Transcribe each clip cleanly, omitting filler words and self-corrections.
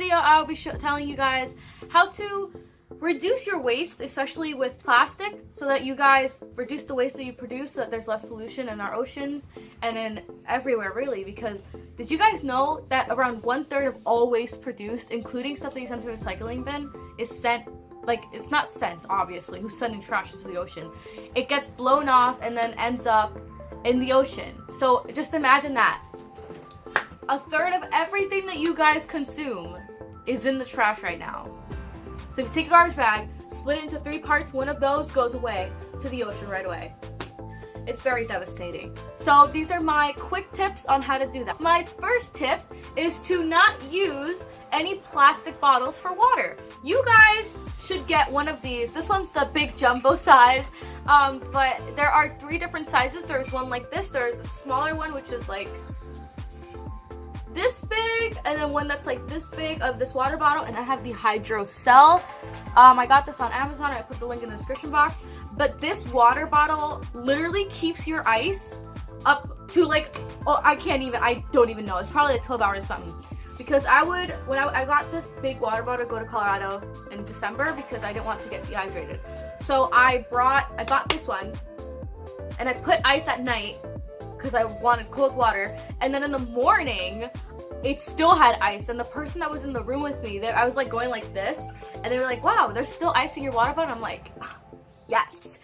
video, I'll be telling you guys how to reduce your waste, especially with plastic, so that you guys reduce the waste that you produce so that there's less pollution in our oceans and in everywhere, really. Because did you guys know that around 1/3 of all waste produced, including stuff that you send to a recycling bin, is sent, like, it's not sent, obviously, who's sending trash into the ocean. It gets blown off and then ends up in the ocean. So just imagine that. 1/3 of everything that you guys consume is in the trash right now. So if you take a garbage bag, split it into 3 parts, one of those goes away to the ocean right away. It's very devastating. So these are my quick tips on how to do that. My first tip is to not use any plastic bottles for water. You guys should get one of these. This one's the big jumbo size, but there are 3 different sizes. There's one like this, there's a smaller one which is like this big, and then one that's like this big of this water bottle, and I have the Hydrocell. I got this on Amazon. I put the link in the description box. But this water bottle literally keeps your ice up to like, oh, I don't even know. It's probably like 12 hours or something. Because when I got this big water bottle to go to Colorado in December because I didn't want to get dehydrated. So I bought this one, and I put ice at night because I wanted cold water, and then in the morning it still had ice, and the person that was in the room with me, I was like going like this, and they were like, wow, there's still ice in your water bottle. I'm like, yes.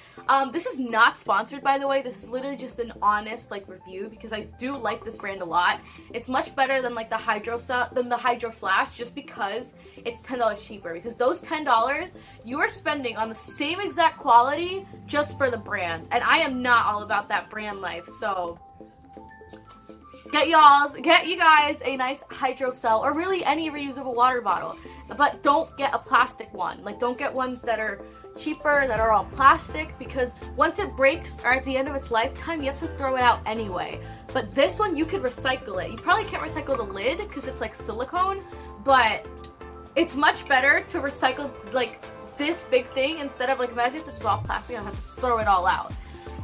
This is not sponsored, by the way. This is literally just an honest like review because I do like this brand a lot. It's much better than like the Hydro Flash, just because it's $10 cheaper. Because those $10 you are spending on the same exact quality just for the brand, and I am not all about that brand life. So get you guys a nice Hydrocell, or really any reusable water bottle, but don't get a plastic one. Like, don't get ones that are cheaper, that are all plastic, because once it breaks or at the end of its lifetime, you have to throw it out anyway. But this one, you could recycle it. You probably can't recycle the lid because it's like silicone, but it's much better to recycle like this big thing instead of, like, imagine if this was all plastic and I have to throw it all out.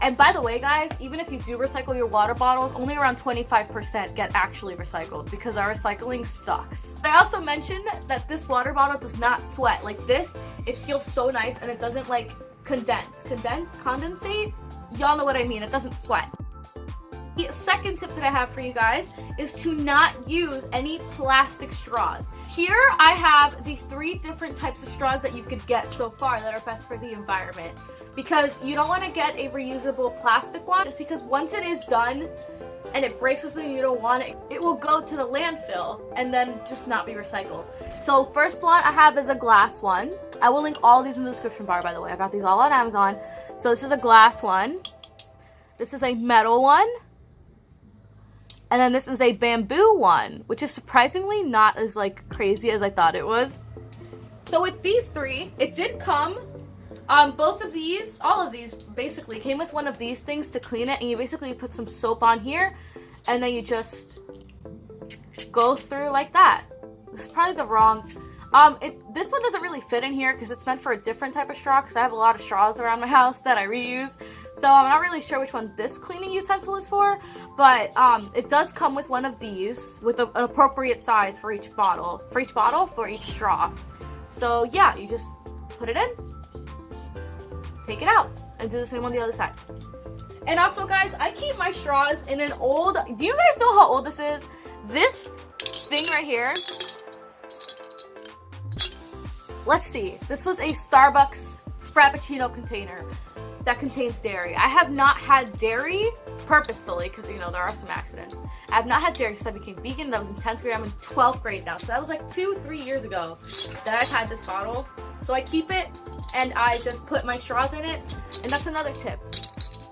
And by the way, guys, even if you do recycle your water bottles, only around 25% get actually recycled because our recycling sucks. I also mentioned that this water bottle does not sweat. Like this, it feels so nice, and it doesn't like condensate. Y'all know what I mean. It doesn't sweat. The second tip that I have for you guys is to not use any plastic straws. Here I have the 3 different types of straws that you could get so far that are best for the environment. Because you don't want to get a reusable plastic one, just because once it is done and it breaks or something, you don't want it, it will go to the landfill and then just not be recycled. So first one I have is a glass one. I will link all these in the description bar, by the way. I got these all on Amazon. So this is a glass one. This is a metal one. And then this is a bamboo one, which is surprisingly not as like crazy as I thought it was. So with these 3, it did come, both of these, all of these basically came with one of these things to clean it, and you basically put some soap on here, and then you just go through like that. This is probably the wrong, this one doesn't really fit in here because it's meant for a different type of straw, because I have a lot of straws around my house that I reuse. So I'm not really sure which one this cleaning utensil is for, but it does come with one of these with an appropriate size for each bottle, for each straw. So yeah, you just put it in, take it out, and do the same on the other side. And also, guys, I keep my straws in an old, do you guys know how old this is? This thing right here, let's see, this was a Starbucks Frappuccino container that contains dairy. I have not had dairy purposefully because, you know, there are some accidents. I have not had dairy since I became vegan. That was in 10th grade. I'm in 12th grade now. So that was like 2-3 years ago that I've had this bottle. So I keep it, and I just put my straws in it. And that's another tip.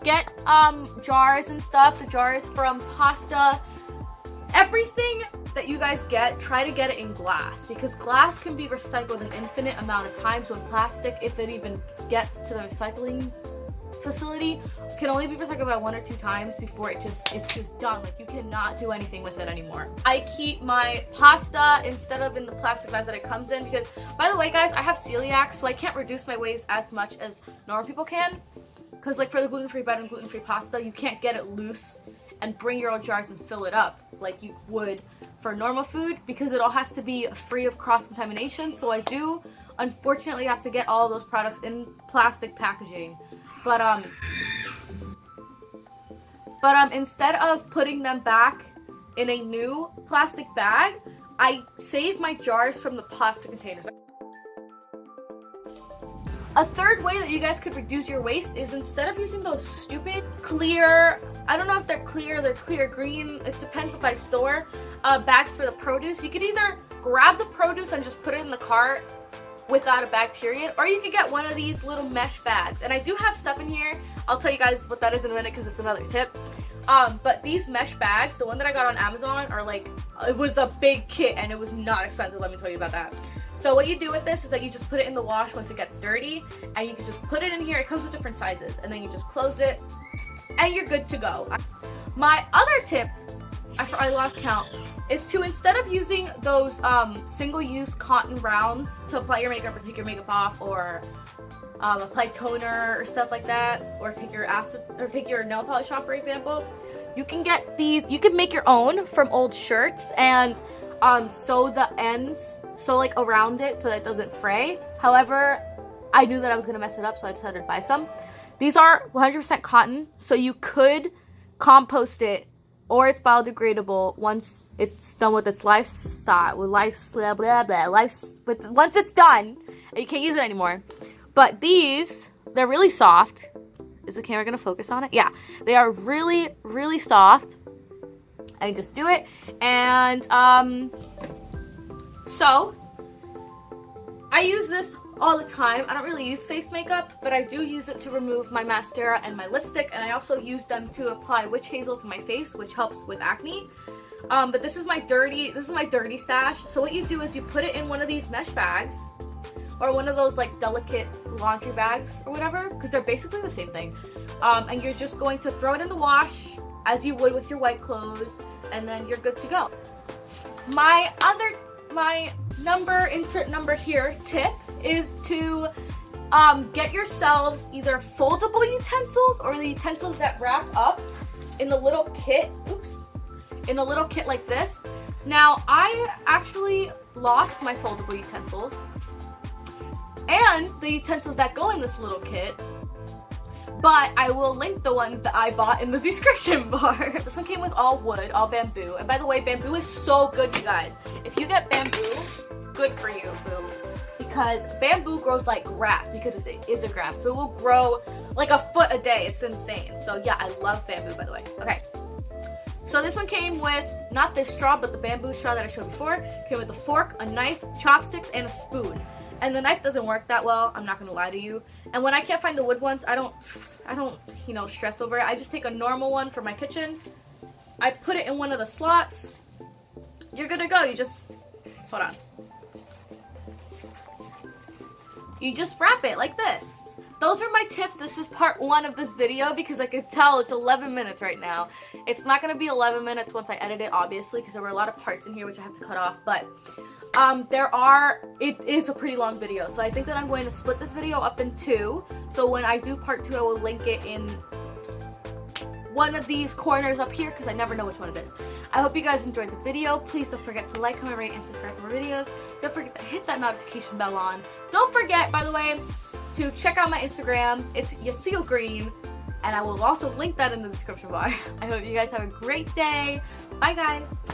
Get jars and stuff. The jars from pasta. Everything that you guys get, try to get it in glass, because glass can be recycled an infinite amount of times, when plastic, if it even gets to the recycling facility, can only be recycled about 1 or 2 times before it's just done. Like, you cannot do anything with it anymore. I keep my pasta instead of in the plastic bags that it comes in, because, by the way, guys, I have celiac, so I can't reduce my waste as much as normal people can, because, like, for the gluten-free bread and gluten-free pasta, you can't get it loose and bring your own jars and fill it up like you would for normal food because it all has to be free of cross-contamination. So I do unfortunately have to get all of those products in plastic packaging. But instead of putting them back in a new plastic bag, I save my jars from the plastic containers. A third way that you guys could reduce your waste is instead of using those stupid clear, I don't know if they're clear green, it depends by store, bags for the produce. You could either grab the produce and just put it in the cart without a bag period, or you could get one of these little mesh bags. And I do have stuff in here. I'll tell you guys what that is in a minute because it's another tip. But these mesh bags, the one that I got on Amazon, are like, it was a big kit and it was not expensive, let me tell you about that. So what you do with this is that you just put it in the wash once it gets dirty, and you can just put it in here. It comes with different sizes, and then you just close it and you're good to go. My other tip, I lost count, is to, instead of using those single-use cotton rounds to apply your makeup or take your makeup off, or apply toner or stuff like that, or take your nail polish off, for example, you can get these. You can make your own from old shirts and sew the ends, like around it so that it doesn't fray. However, I knew that I was gonna mess it up, so I decided to buy some. These are 100% cotton, so you could compost it, or it's biodegradable once it's done with its lifestyle. Once it's done, and you can't use it anymore. But these, they're really soft. Is the camera gonna focus on it? Yeah, they are really, really soft. I just do it, and so I use this all the time. I don't really use face makeup, but I do use it to remove my mascara and my lipstick, and I also use them to apply witch hazel to my face, which helps with acne. But this is my dirty stash. So what you do is you put it in one of these mesh bags, or one of those like delicate laundry bags or whatever, because they're basically the same thing. And you're just going to throw it in the wash as you would with your white clothes, and then you're good to go. My insert number here tip is to get yourselves either foldable utensils or the utensils that wrap up in the little kit. In a little kit like this. Now, I actually lost my foldable utensils and the utensils that go in this little kit, but I will link the ones that I bought in the description bar. This one came with all wood, all bamboo. And by the way, bamboo is so good, you guys. If you get bamboo, good for you, boo. Because bamboo grows like grass, because it is a grass. So it will grow like a foot a day. It's insane. So yeah, I love bamboo, by the way. Okay. So this one came with, not this straw, but the bamboo straw that I showed before. It came with a fork, a knife, chopsticks, and a spoon. And the knife doesn't work that well, I'm not gonna lie to you. And when I can't find the wood ones, I don't, stress over it. I just take a normal one for my kitchen. I put it in one of the slots. You're good to go. You just, hold on. You just wrap it like this. Those are my tips. This is part 1 of this video because I could tell it's 11 minutes right now. It's not gonna be 11 minutes once I edit it, obviously, because there were a lot of parts in here which I have to cut off, but it is a pretty long video, so I think that I'm going to split this video up in 2. So when I do part 2, I will link it in one of these corners up here because I never know which one it is. I hope you guys enjoyed the video. Please don't forget to like, comment, rate, and subscribe for more videos. Don't forget to hit that notification bell on. Don't forget, by the way, to check out my Instagram. It's yesilgreen, and I will also link that in the description bar. I hope you guys have a great day. Bye, guys.